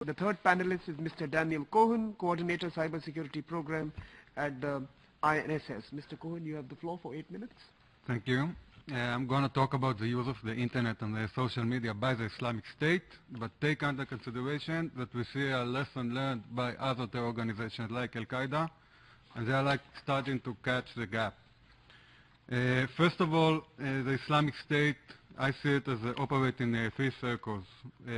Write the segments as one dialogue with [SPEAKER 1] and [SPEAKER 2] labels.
[SPEAKER 1] The third panelist is Mr. Daniel Cohen, Coordinator Cybersecurity Program at the INSS. Mr. Cohen, you have the floor for 8 minutes.
[SPEAKER 2] Thank you. I'm going to talk about the use of the internet and the social media by the Islamic State, but take under consideration that we see a lesson learned by other terror organizations like Al-Qaeda, and they are like starting to catch the gap. First of all, the Islamic State, I see it as operating in three circles.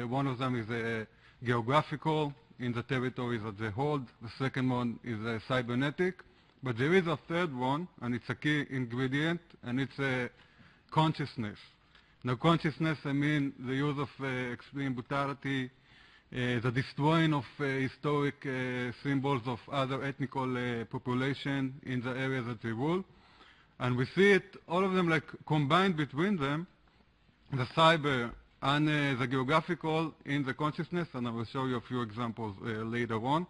[SPEAKER 2] One of them is geographical, in the territories that they hold. The second one is cybernetic. But there is a third one, and it's a key ingredient, and it's consciousness. Now, consciousness, I mean the use of extreme brutality, the destroying of historic symbols of other ethnical population in the areas that they rule. And we see it, all of them like combined between them, the cyber and the geographical in the consciousness, and I will show you a few examples later on.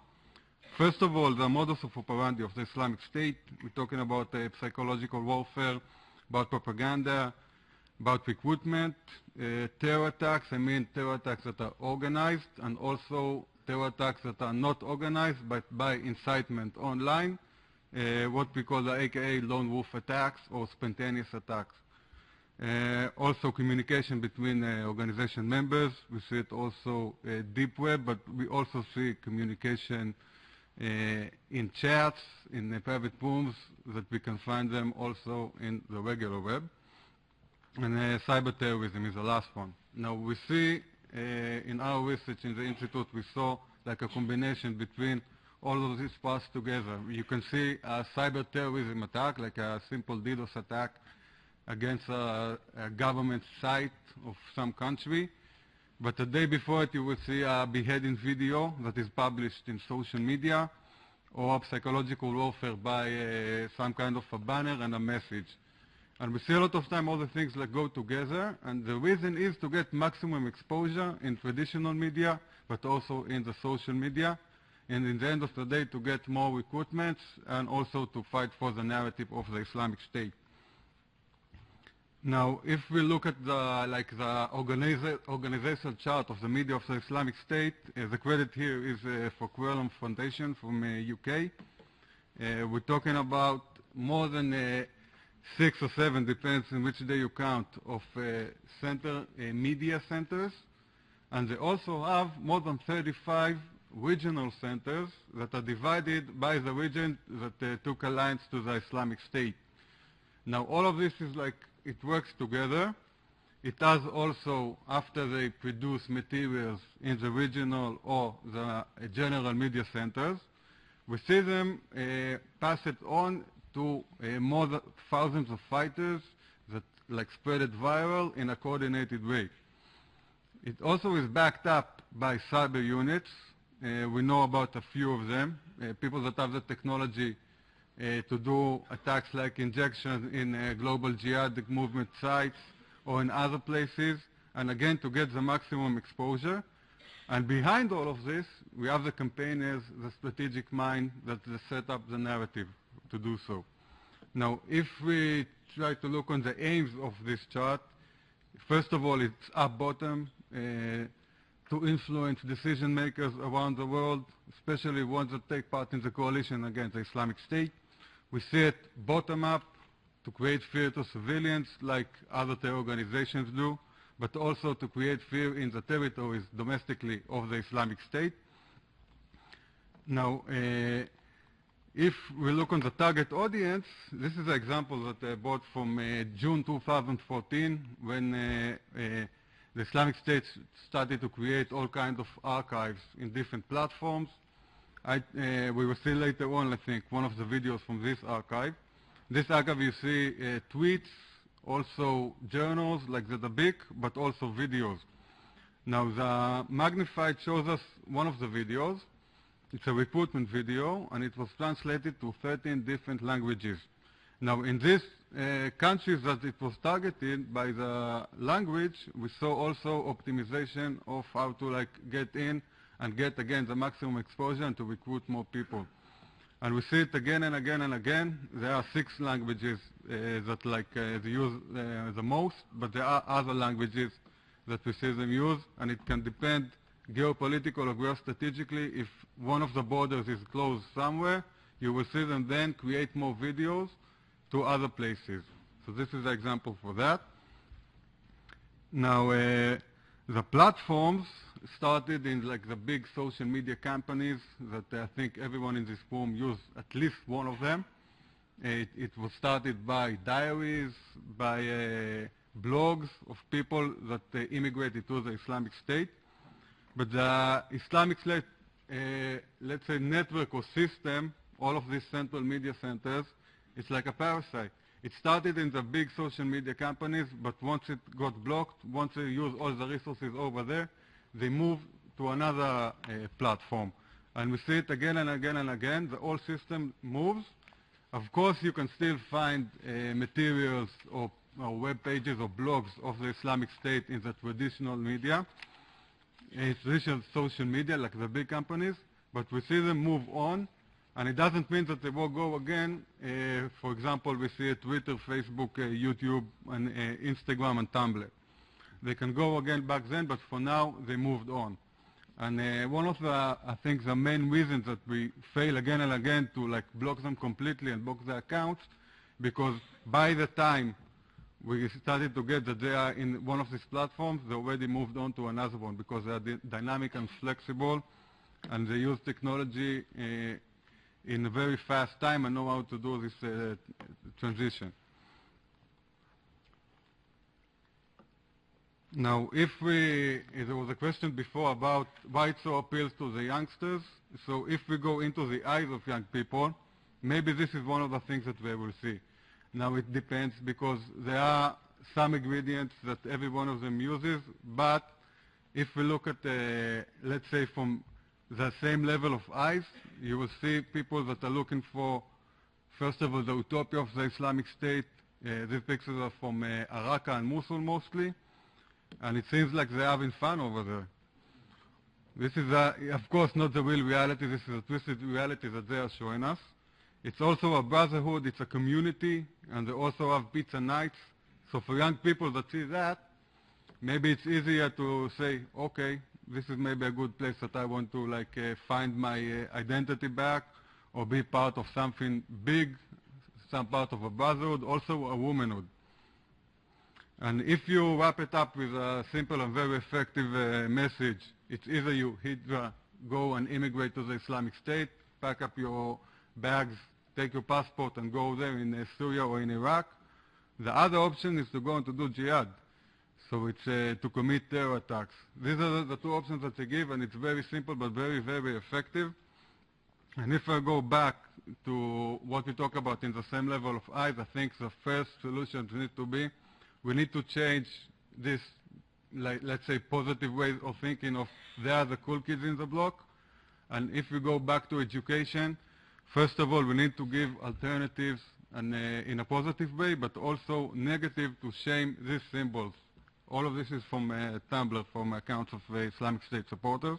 [SPEAKER 2] First of all, the modus of operandi of the Islamic State. We're talking about psychological warfare, about propaganda, about recruitment, terror attacks. I mean terror attacks that are organized, and also terror attacks that are not organized, but by incitement online, what we call the AKA lone wolf attacks or spontaneous attacks. Also communication between organization members. We see it also deep web, but we also see communication in chats, in private rooms, that we can find them also in the regular web. And cyber terrorism is the last one. Now we see in our research in the Institute, we saw like a combination between all of these parts together. You can see a cyber terrorism attack, like a simple DDoS attack against a government site of some country. But the day before it, you will see a beheading video that is published in social media, or psychological warfare by some kind of a banner and a message. And we see a lot of time all the things that go together, and the reason is to get maximum exposure in traditional media, but also in the social media, and in the end of the day to get more recruitments, and also to fight for the narrative of the Islamic State. Now, if we look at the organizational chart of the media of the Islamic State, the credit here is for Quillam Foundation from UK. We're talking about more than 6 or 7, depends on which day you count, of media centers. And they also have more than 35 regional centers that are divided by the region that took alliance to the Islamic State. Now, all of this is like, it works together. It has also, after they produce materials in the regional or the general media centers, we see them pass it on to more than thousands of fighters that like spread it viral in a coordinated way. It also is backed up by cyber units. We know about a few of them, people that have the technology to do attacks like injection in global jihadic movement sites or in other places, and again to get the maximum exposure. And behind all of this, we have the campaigners, the strategic mind that set up the narrative to do so. Now, if we try to look on the aims of this chart, first of all, it's up bottom, to influence decision makers around the world, especially ones that take part in the coalition against the Islamic State. We see it bottom up to create fear to civilians like other terror organizations do, but also to create fear in the territories domestically of the Islamic State. Now, if we look on the target audience, this is an example that I brought from June 2014, when the Islamic State started to create all kinds of archives in different platforms. We will see later on, I think, one of the videos from this archive. This archive you see tweets, also journals like the big, but also videos. Now the magnified shows us one of the videos. It's a recruitment video, and it was translated to 13 different languages. Now in these countries that it was targeted by the language, we saw also optimization of how to like get in and get again the maximum exposure and to recruit more people. And we see it again and again and again. There are 6 languages that like they use the most, but there are other languages that we see them use, and it can depend geopolitical or geostrategically, if one of the borders is closed somewhere, you will see them then create more videos to other places. So this is an example for that. Now, the platforms started in like the big social media companies that I think everyone in this room used at least one of them. It was started by diaries, by blogs of people that immigrated to the Islamic State. But the Islamic State, let's say, network or system, all of these central media centers, it's like a parasite. It started in the big social media companies, but once it got blocked, once they used all the resources over there, they moved to another platform. And we see it again and again and again. The whole system moves. Of course, you can still find materials or web pages or blogs of the Islamic State in the traditional media, traditional social media like the big companies, but we see them move on. And it doesn't mean that they will go again. For example, we see Twitter, Facebook, YouTube, and Instagram, and Tumblr. They can go again back then, but for now, they moved on. And one of the, I think, the main reasons that we fail again and again to like block them completely and block their accounts, because by the time we started to get that they are in one of these platforms, they already moved on to another one because they are dynamic and flexible, and they use technology in a very fast time and know how to do this transition. Now, there was a question before about why it so appeals to the youngsters. So if we go into the eyes of young people, maybe this is one of the things that they will see. Now it depends because there are some ingredients that every one of them uses, but if we look at, let's say from the same level of eyes, you will see people that are looking for, first of all, the utopia of the Islamic State. These pictures are from Raqqa and Mosul mostly, and it seems like they're having fun over there. This is, of course, not the real reality. This is a twisted reality that they are showing us. It's also a brotherhood, it's a community, and they also have pizza nights. So for young people that see that, maybe it's easier to say, okay, this is maybe a good place that I want to like find my identity back or be part of something big, some part of a brotherhood, also a womanhood. And if you wrap it up with a simple and very effective message, it's either you hijra, go and immigrate to the Islamic State, pack up your bags, take your passport and go there in Syria or in Iraq. The other option is to go and to do jihad. So it's to commit terror attacks. These are the two options that they give, and it's very simple but very, very effective. And if I go back to what we talk about in the same level of eyes, I think the first solution needs to be, we need to change this, like, let's say, positive way of thinking of they are the cool kids in the block. And if we go back to education, first of all, we need to give alternatives and in a positive way, but also negative to shame these symbols. All of this is from Tumblr, from accounts of Islamic State supporters.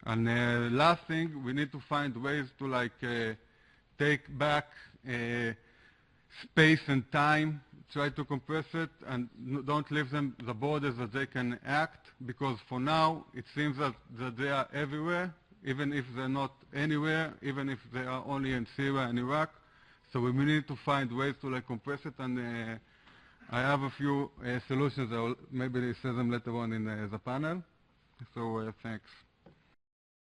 [SPEAKER 2] And last thing, we need to find ways to like take back space and time, try to compress it, and don't leave them the borders that they can act, because for now it seems that they are everywhere, even if they're not anywhere, even if they are only in Syria and Iraq. So we need to find ways to like compress it, and I have a few solutions. I will maybe say them later on in the panel. So thanks.